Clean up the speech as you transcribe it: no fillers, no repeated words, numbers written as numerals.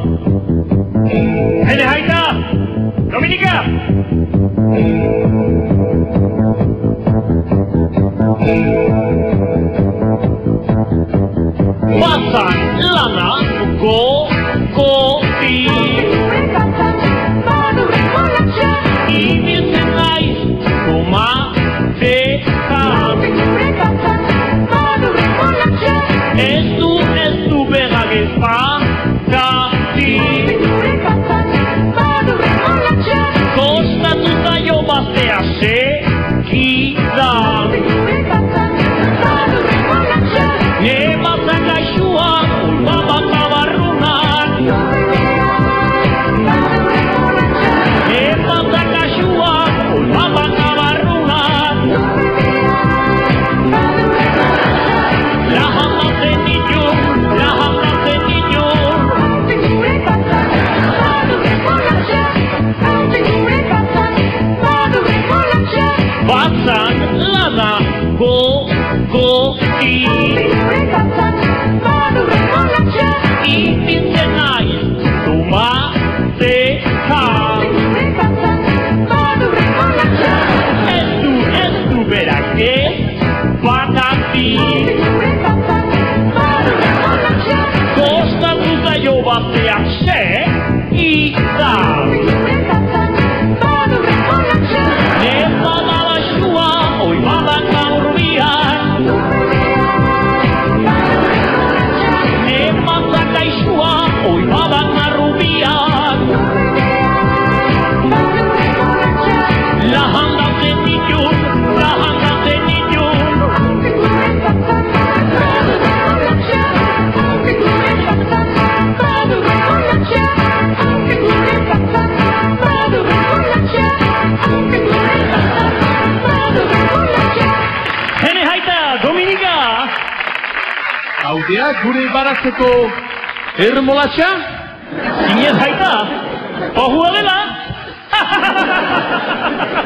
Hene haita! Dominika! Batzan lana gogotik ibiltzen naiz tomatetan ez du berak ezpatatik kostatu zaio baztea segidan Nebatzan gaixua, babak abarrunan Nebatzan gaixua, babak abarrunan Lahamnatzen ditun Batzan lana gogotik ibiltzen naiz tomatetan ez du berak ezpatatik kostatu zaio bazteak segidan Nebada baxua, oi badak aurbian Nebatzan gaixua, oi badak marrubian Lahandatzen ditun Hene haita, Dominika! Hautea gure baratzeko ermolatxa? Zinez haita, ohua dela!